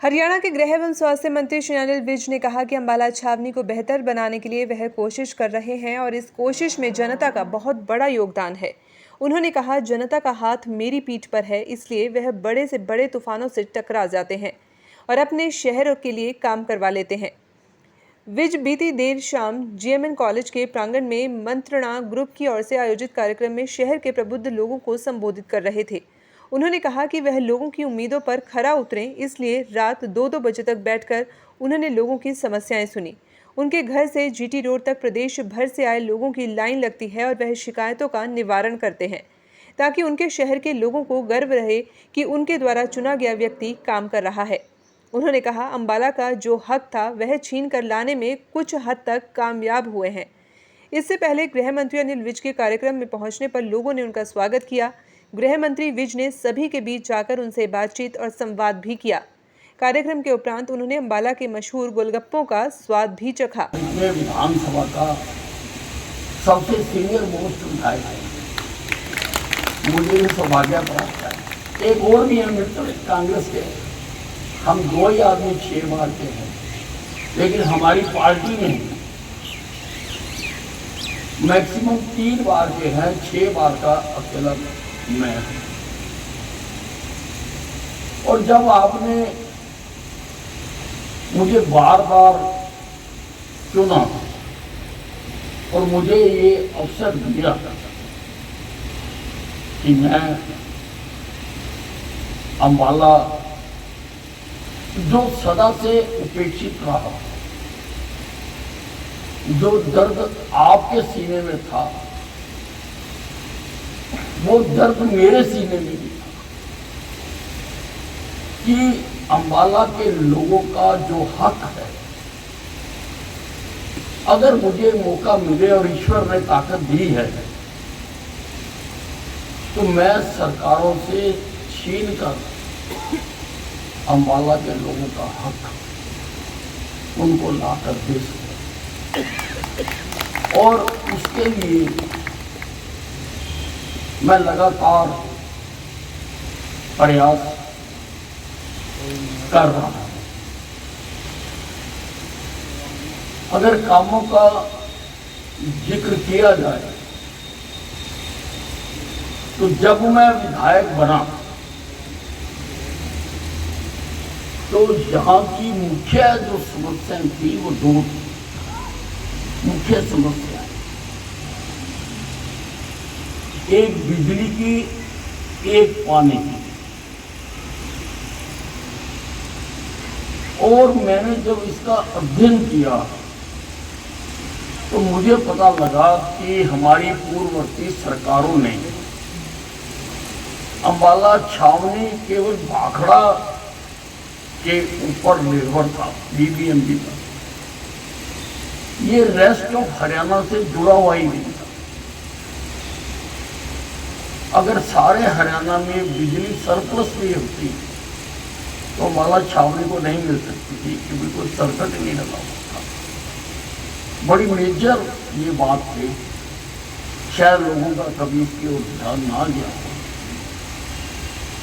हरियाणा के गृह एवं स्वास्थ्य मंत्री श्री अनिल विज ने कहा कि अंबाला छावनी को बेहतर बनाने के लिए वह कोशिश कर रहे हैं और इस कोशिश में जनता का बहुत बड़ा योगदान है। उन्होंने कहा, जनता का हाथ मेरी पीठ पर है, इसलिए वह बड़े से बड़े तूफानों से टकरा जाते हैं और अपने शहर के लिए काम करवा लेते हैं। विज बीती देर शाम जीएमएन कॉलेज के प्रांगण में मंत्रणा ग्रुप की ओर से आयोजित कार्यक्रम में शहर के प्रबुद्ध लोगों को संबोधित कर रहे थे। उन्होंने कहा कि वह लोगों की उम्मीदों पर खरा उतरें, इसलिए रात 2-2 बजे तक बैठकर उन्होंने लोगों की समस्याएं सुनी। उनके घर से जीटी रोड तक प्रदेश भर से आए लोगों की लाइन लगती है और वह शिकायतों का निवारण करते हैं, ताकि उनके शहर के लोगों को गर्व रहे कि उनके द्वारा चुना गया व्यक्ति काम कर रहा है। उन्होंने कहा, अंबाला का जो हक था वह छीन कर लाने में कुछ हद तक कामयाब हुए हैं। इससे पहले गृह मंत्री अनिल विज के कार्यक्रम में पहुंचने पर लोगों ने उनका स्वागत किया। गृह मंत्री विज ने सभी के बीच जाकर उनसे बातचीत और संवाद भी किया। कार्यक्रम के उपरांत उन्होंने अंबाला के मशहूर गोलगप्पों का स्वाद भी चखा। विधानसभा का सबसे सीनियर मोस्ट विधायक है, मुझे भी सौभाग्य प्राप्त है। एक और भी है मित्र कांग्रेस के, हम 2 ही आदमी 6 बार के हैं, लेकिन हमारी पार्टी में मैक्सिमम 3 बार के हैं, 6 बार का अकेला मैं हूं। और जब आपने मुझे बार बार चुना और मुझे ये अवसर दिया कि मैं अंबाला जो सदा से उपेक्षित रहा, जो दर्द आपके सीने में था, वो दर्द मेरे सीने में भी था कि अंबाला के लोगों का जो हक है, अगर मुझे मौका मिले और ईश्वर ने ताकत दी है, तो मैं सरकारों से छीन कर अंबाला के लोगों का हक उनको लाकर दे सकूं। और उसके लिए मैं लगातार प्रयास कर रहा हूं। अगर कामों का जिक्र किया जाए तो जब मैं विधायक बना तो यहाँ की मुख्य जो समस्याएं थी वो 2 मुख्य समस्याएं, एक बिजली की, एक पानी की। और मैंने जब इसका अध्ययन किया तो मुझे पता लगा कि हमारी पूर्ववर्ती सरकारों ने अंबाला छावनी केवल भाखड़ा के ऊपर निर्भर था, बीबीएमबी का। ये रेस्ट ऑफ हरियाणा से जुड़ा हुआ ही नहीं था। अगर सारे हरियाणा में बिजली सरप्लस भी होती तो अंबाला छावनी को नहीं मिल सकती थी, क्योंकि कोई सर्किट नहीं लगा हुआ था। बड़ी मेजर ये बात थी, शायद लोगों का कभी इसकी ओर ध्यान ना गया हो।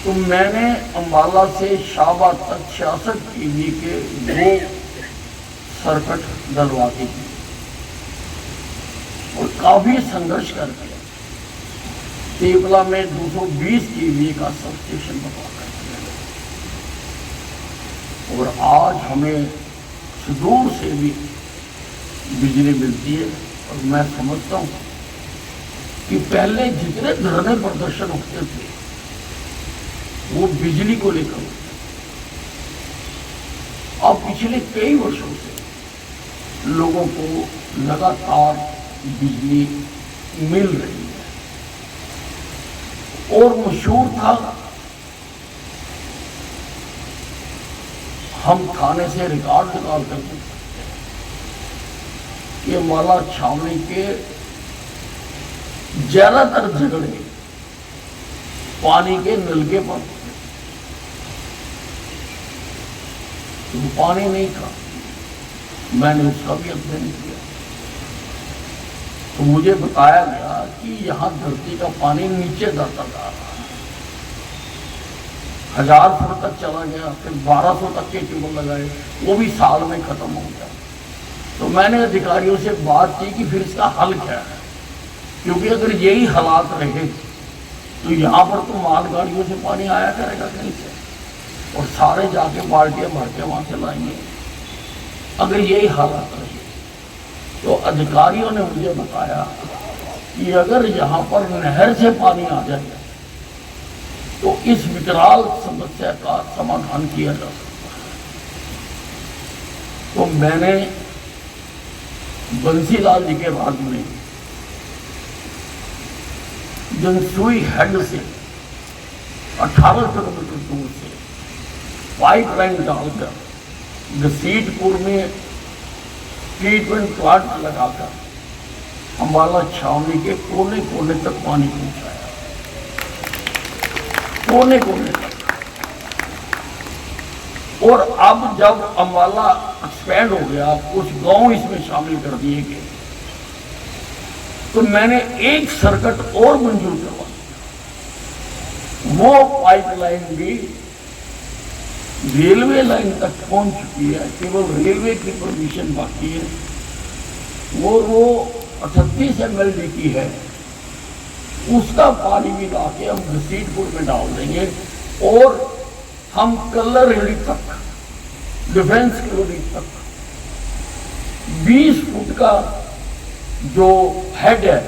तो मैंने अंबाला से शाहबाद तक 66 केवी के 2 सर्किट डलवा के दिए और काफी संघर्ष करके तेपला में 220 केवी का सबस्टेशन बनवा कर दिया। और आज हमें सुदूर से भी बिजली मिलती है। और मैं समझता हूँ कि पहले जितने धरने प्रदर्शन होते थे वो बिजली को लेकर होते, अब पिछले कई वर्षों से लोगों को लगातार बिजली मिल रही है। और मशहूर था, हम थाने से रिकॉर्ड निकाल कर देख सकते हैं कि अंबाला छावनी के ज्यादातर झगड़े पानी के नलके पर, तो पानी नहीं था। मैंने उसका भी अध्ययन किया तो मुझे बताया गया कि यहाँ धरती का पानी नीचे जाता जा रहा है। 1000 फुट तक चला गया, फिर 1200 तक के ट्यूबवेल लगाए, वो भी साल में खत्म हो गया। तो मैंने अधिकारियों से बात की कि फिर इसका हल क्या है, क्योंकि अगर यही हालात रहे तो यहाँ पर तो मालगाड़ियों से पानी आया करेगा कहीं से, और सारे जाके बाल्टियाँ भर के वहाँ से लाएंगे। अगर यही हालात रहे तो अधिकारियों ने मुझे बताया कि अगर यहाँ पर नहर से पानी आ जाए तो इस विकराल समस्या का समाधान किया जा सकता है। तो मैंने बंसीलाल जी के राज्य में जनसुई हेड से 18 किलोमीटर दूर से पाइपलाइन डालकर घसीटपुर में ट्रीटमेंट प्लांट लगाकर अम्बाला छावनी के कोने कोने तक पानी पहुंचाया, कोने कोने तक। और अब जब अम्बाला एक्सपैंड हो गया, कुछ गांव इसमें शामिल कर दिए गए, तो मैंने एक सर्किट और मंजूर करवा दिया। वो पाइपलाइन भी रेलवे लाइन तक पहुंच चुकी है, केवल रेलवे की परमिशन बाकी है। वो 38 MLD की है, उसका पानी भी लाके हम घसीटपुर में डाल देंगे और हम कलर रेडी तक, डिफेंस कॉलोनी तक 20 फुट का जो हेड है,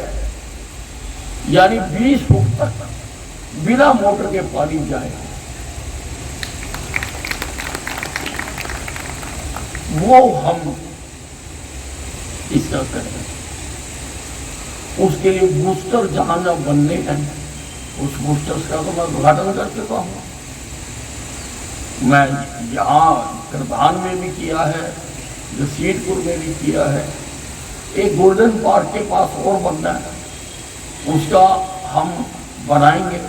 यानी 20 फुट तक बिना मोटर के पानी जाएगा। वो हम इसका करें। उसके लिए बूस्टर जहां जहां बनने हैं, उस बूस्टर्स का तो मैं उद्घाटन कर चुका हूं। मैं यहाँ करधान में भी किया है, घसीटपुर में भी किया है। एक गोल्डन पार्क के पास और बनना है, उसका हम बनाएंगे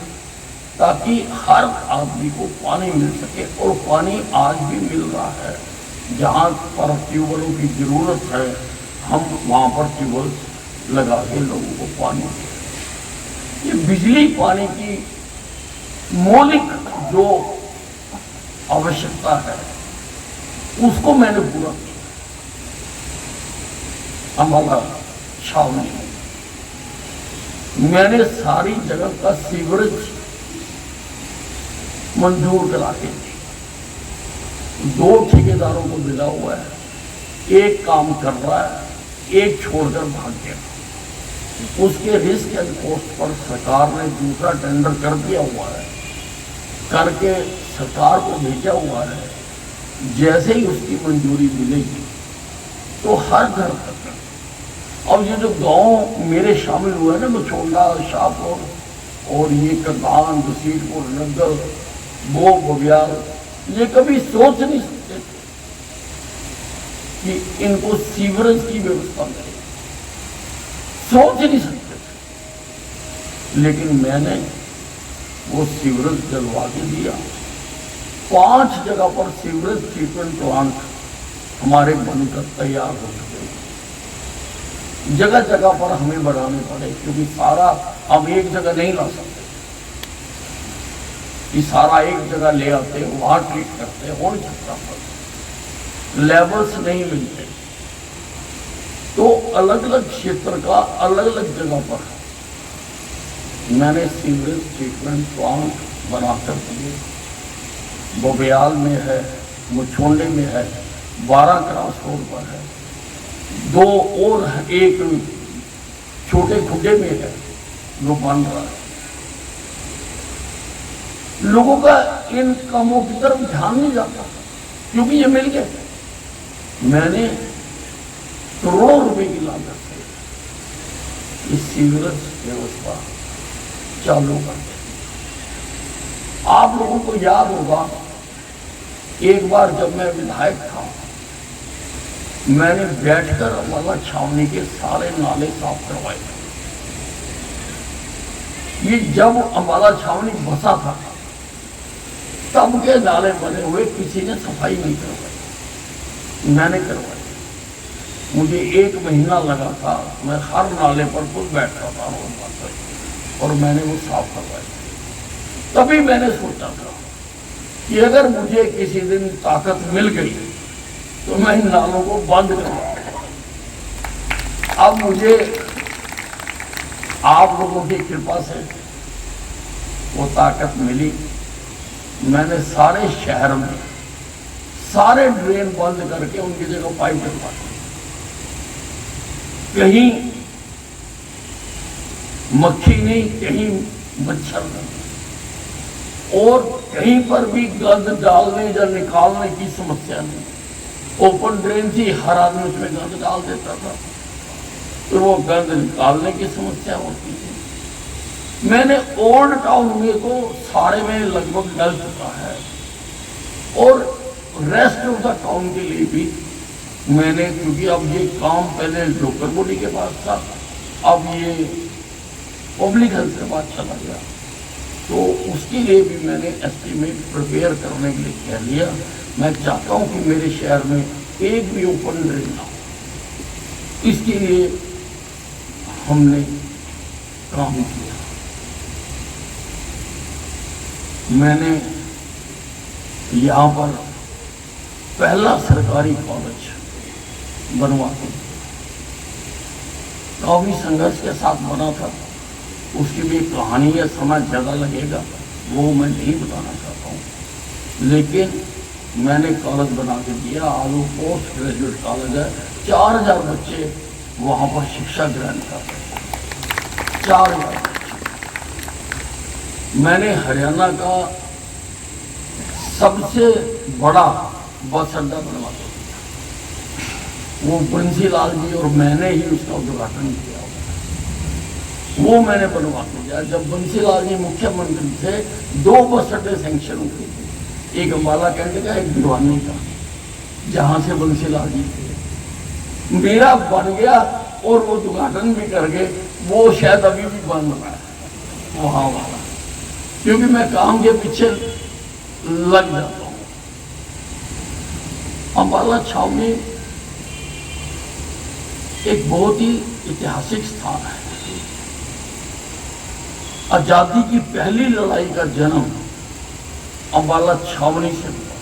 ताकि हर आदमी को पानी मिल सके। और पानी आज भी मिल रहा है, जहाँ पर ट्यूबवेलों की जरूरत है हम वहाँ पर ट्यूबवेल लगा के लोगों को पानी दें। ये बिजली पानी की मौलिक जो आवश्यकता है उसको मैंने पूरा किया। अम्बाला छावनी मैंने सारी जगह का सीवरेज मंजूर करा के दी। 2 ठेकेदारों को मिला हुआ है, एक काम कर रहा है, एक छोड़कर भाग गया। उसके रिस्क एंड कॉस्ट पर सरकार ने दूसरा टेंडर कर दिया हुआ है, करके सरकार को भेजा हुआ है। जैसे ही उसकी मंजूरी मिलेगी तो हर घर तक। अब ये जो गांव मेरे शामिल हुए हैं ना, मछोंडा, शाहपुर और ये करधान, घसीटपुर, नगर, बबियाल, ये कभी सोच नहीं सकते थे कि इनको सीवरेज की व्यवस्था मिले, सोच नहीं सकते थे। लेकिन मैंने वो सीवरेज डलवा के दिया। 5 जगह पर सीवरेज ट्रीटमेंट प्लांट हमारे बनकर तैयार हो चुके हैं। जगह जगह पर हमें बढ़ाने पड़े, क्योंकि सारा हम एक जगह नहीं ला सकते कि सारा एक जगह ले आते वहां ट्रीट करते, हो नहीं सकता, लेवल्स नहीं मिलते। तो अलग अलग क्षेत्र का अलग अलग जगह पर मैंने सीवरेज ट्रीटमेंट प्लांट बनाकर दिए। बबियाल में है, मुछोंडे में है, 12 क्रॉस रोड पर है, 2 और एक छोटे खुड्डे में है जो बन रहा है। लोगों का इन कामों की तरफ ध्यान नहीं जाता क्योंकि ये मिल गए। मैंने करोड़ों रुपए की लागत से इस सीवरेज व्यवस्था चालू कर दी। आप लोगों को याद होगा, एक बार जब मैं विधायक था, मैंने बैठकर अम्बाला छावनी के सारे नाले साफ करवाए थे। ये जब अम्बाला छावनी बसा था तब के नाले बने हुए, किसी ने सफाई नहीं करवाई, मैंने करवाई। मुझे 1 महीना लगा था, मैं हर नाले पर खुद बैठता था रोज और मैंने वो साफ करवाई। तभी मैंने सोचा था कि अगर मुझे किसी दिन ताकत मिल गई तो मैं इन नालों को बंद करूंगा। अब मुझे आप लोगों की कृपा से वो ताकत मिली। मैंने सारे शहर में सारे ड्रेन बंद करके उनकी जगह पाइप डलवा दी। कहीं मक्खी नहीं, कहीं मच्छर नहीं, और कहीं पर भी गंद डालने या निकालने की समस्या नहीं। ओपन ड्रेन थी, हर आदमी उसमें गंद डाल देता था, तो वो गंद निकालने की समस्या होती थी। मैंने ओल्ड टाउन में तो सारे में लगभग डल चुका है, और रेस्ट ऑफ द टाउन के लिए भी मैंने, क्योंकि अब ये काम पहले लोकल बॉडी के पास था, अब ये पब्लिक हेल्थ के पास चला गया, तो उसके लिए भी मैंने एस्टीमेट प्रिपेयर करने के लिए कह लिया। मैं चाहता हूं कि मेरे शहर में एक भी ओपन ड्रेन ना हो। इसके लिए हमने काम किया। मैंने यहाँ पर पहला सरकारी कॉलेज बनवा दिया। काफी संघर्ष के साथ बना था, उसकी भी कहानी है, समय ज़्यादा लगेगा, वो मैं नहीं बताना चाहता हूँ। लेकिन मैंने कॉलेज बना के दिया। आलू पोस्ट ग्रेजुएट कॉलेज है, 4000 बच्चे वहाँ पर शिक्षा ग्रहण करते हैं। 4000 बच्चे। मैंने हरियाणा का सबसे बड़ा बस अड्डा बनवा दिया। वो बंसीलाल जी और मैंने ही उसका उद्घाटन किया। वो मैंने बनवा दिया। जब बंसीलाल जी मुख्यमंत्री थे, 2 बस अड्डे सैंक्शन हुए थे, एक अम्बाला कैंट का, एक भिवानी का, जहां से बंसीलाल जी थे। मेरा बन गया और वो उद्घाटन भी कर गए। वो शायद अभी भी बन रहा है वहां वाला, क्योंकि मैं काम के पीछे लग जाता हूं। अम्बाला छावनी एक बहुत ही ऐतिहासिक स्थान है। आजादी की पहली लड़ाई का जन्म अम्बाला छावनी से हुआ।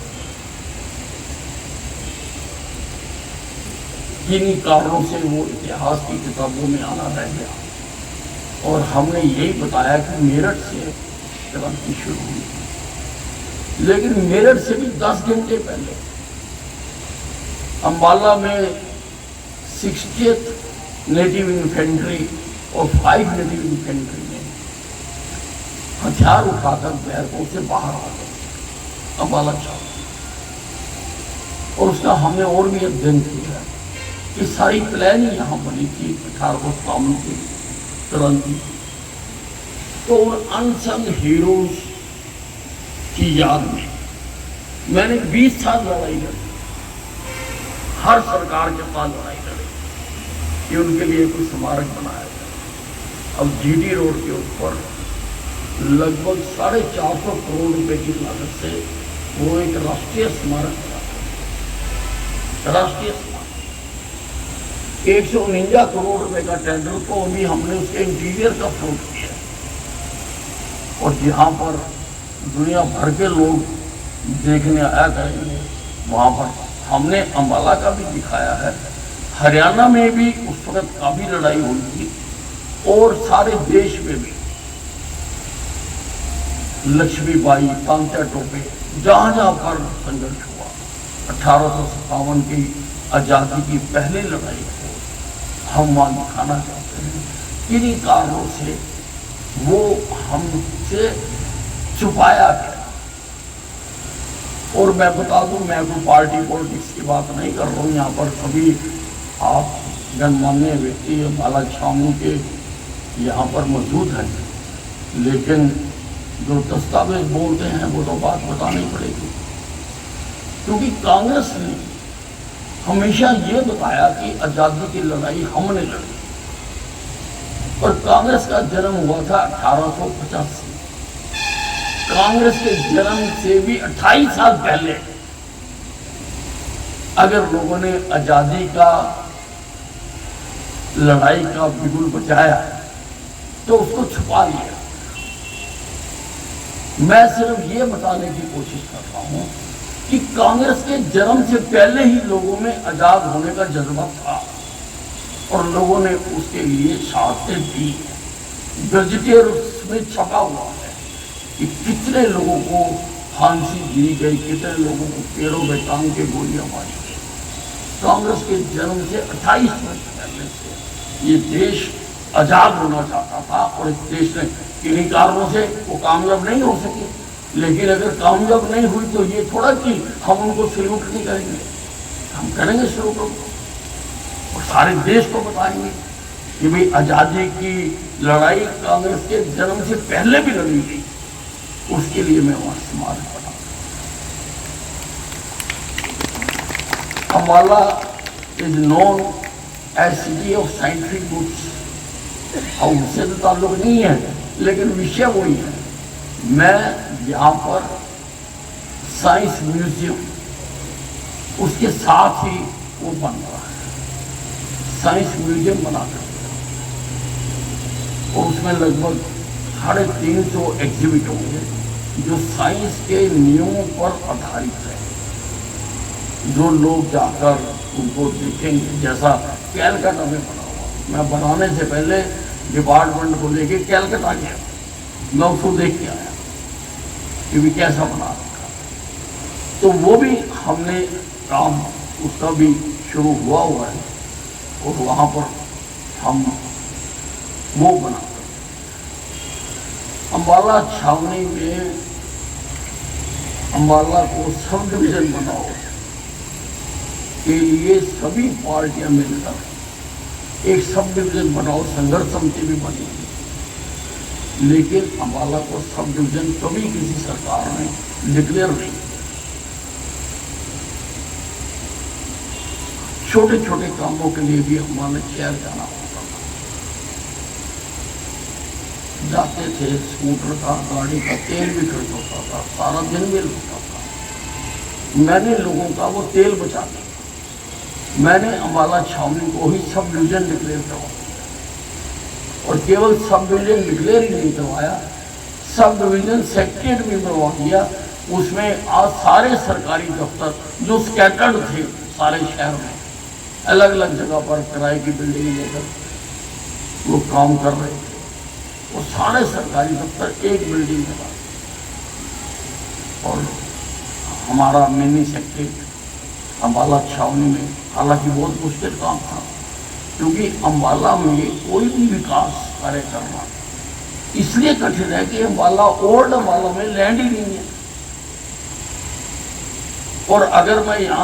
किन्हीं कारणों से वो इतिहास की किताबों में आना रह गया, और हमने यही बताया कि मेरठ से क्रांति शुरू हुई। लेकिन मेरठ से भी 10 घंटे पहले अम्बाला में 60th नेटिव इन्फेंट्री और 5 नेटिव इन्फेंट्री ने हथियार उठाकर बैरकों से बाहर आ गए अम्बाला छावनी। और उसका हमने और भी अध्ययन किया कि सारी प्लान ही यहाँ बनी थी 1857 की क्रांति। तो उन अनसंग हीरोज की याद में मैंने 20 साल लड़ाई लड़ी, हर सरकार के साथ लड़ाई लड़ी कि उनके लिए कोई स्मारक बनाया जाए। अब जीटी रोड के ऊपर लगभग 450 करोड़ रुपए की लागत से वो एक राष्ट्रीय स्मारक बना। राष्ट्रीय स्मारक 149 करोड़ रुपए का टेंडर, तो अभी हमने उसके इंटीरियर का फ्लोट किया, और जहां पर दुनिया भर के लोग देखने आया करेंगे, वहां पर हमने अम्बाला का भी दिखाया है। हरियाणा में भी उस वक्त काफी लड़ाई हुई थी, और सारे देश में भी लक्ष्मीबाई, तांत्या टोपे, जहां जहां पर संघर्ष हुआ। 1857 की आजादी की पहली लड़ाई को हम वहां दिखाना चाहते हैं। किन्हीं कारणों से वो हमसे छुपाया गया। और मैं बता दूं, मैं कोई पार्टी पॉलिटिक्स की बात नहीं कर रहा हूँ। यहाँ पर सभी आप गणमान्य व्यक्ति अम्बाला छावनी के यहाँ पर मौजूद हैं, लेकिन जो दस्तावेज बोलते हैं वो तो बात बतानी पड़ेगी। क्योंकि कांग्रेस ने हमेशा ये बताया कि आजादी की लड़ाई हमने लड़ी, और कांग्रेस का जन्म हुआ था 1885। कांग्रेस के जन्म से भी 28 साल पहले अगर लोगों ने आजादी का लड़ाई का बिगुल बजाया तो उसको छुपा लिया। मैं सिर्फ ये बताने की कोशिश कर रहा हूं कि कांग्रेस के जन्म से पहले ही लोगों में आजाद होने का जज्बा था और लोगों ने उसके लिए शहादतें दी। गजटेर में छपा हुआ है कि कितने लोगों को फांसी दी गई, कितने लोगों को पेड़ों में टांग के गोलियां मारी गई। कांग्रेस के जन्म से 28 वर्ष पहले से ये देश आजाद होना चाहता था और इस देश ने किन्हीं कारणों से वो कामयाब नहीं हो सके। लेकिन अगर कामयाब नहीं हुई तो ये थोड़ा कि हम उनको सल्यूट नहीं करेंगे, हम करेंगे सल्यूट और सारे देश को बताएंगे कि भाई आजादी की लड़ाई कांग्रेस के जन्म से पहले भी लड़ी गई। उसके लिए मैं वहां स्मारक बना। Ambala is known as city of scientific goods. और उससे तो ताल्लुक नहीं है, लेकिन विषय वही है। मैं यहाँ पर साइंस म्यूजियम उसके साथ ही वो बन रहा है, साइंस म्यूजियम बनाकर और उसमें लगभग 350 एग्जिबिट होंगे जो साइंस के नियमों पर आधारित है, जो लोग जाकर उनको देखेंगे। जैसा कैलकाटा में बना हुआ, मैं बनाने से पहले डिपार्टमेंट को लेके कैलकाटा गया, मैं उसको देख के आया कि भी कैसा बना रखा। तो वो भी हमने काम उसका भी शुरू हुआ है और वहाँ पर हम वो बनाते हैं। अम्बाला छावनी में अम्बाला को सब डिवीजन बनाओ के लिए सभी पार्टियां मिलकर एक सब डिवीजन बनाओ, संघर्ष समिति भी बनी, लेकिन अम्बाला को सब डिवीजन कभी किसी सरकार ने डिक्लेयर नहीं। छोटे छोटे कामों के लिए भी हमारे शहर जाना होता था, जाते थे, स्कूटर का गाड़ी का तेल भी खर्च होता था, सारा दिन भी लगता था। मैंने लोगों का वो तेल बचा दिया। मैंने अम्बाला छावनी को ही सब डिवीजन डिक्लेयर करवा दिया और केवल सब डिवीजन डिक्लेयर ही नहीं करवाया, सब डिवीजन सेक्रेटरी भी बनवा दिया। उसमें आज सारे सरकारी दफ्तर जो स्कैटर्ड थे सारे शहर में अलग अलग जगह पर किराए की बिल्डिंग लेकर वो काम कर रहे थे, वो सारे सरकारी दफ्तर एक बिल्डिंग में था और हमारा मिनी सेक्रेटरी अम्बाला छावनी में, हालांकि बहुत मुश्किल काम था क्योंकि अम्बाला में कोई भी विकास कार्य करना इसलिए कठिन है कि अम्बाला ओल्ड अम्बाला में लैंड ही नहीं है। और अगर मैं यहाँ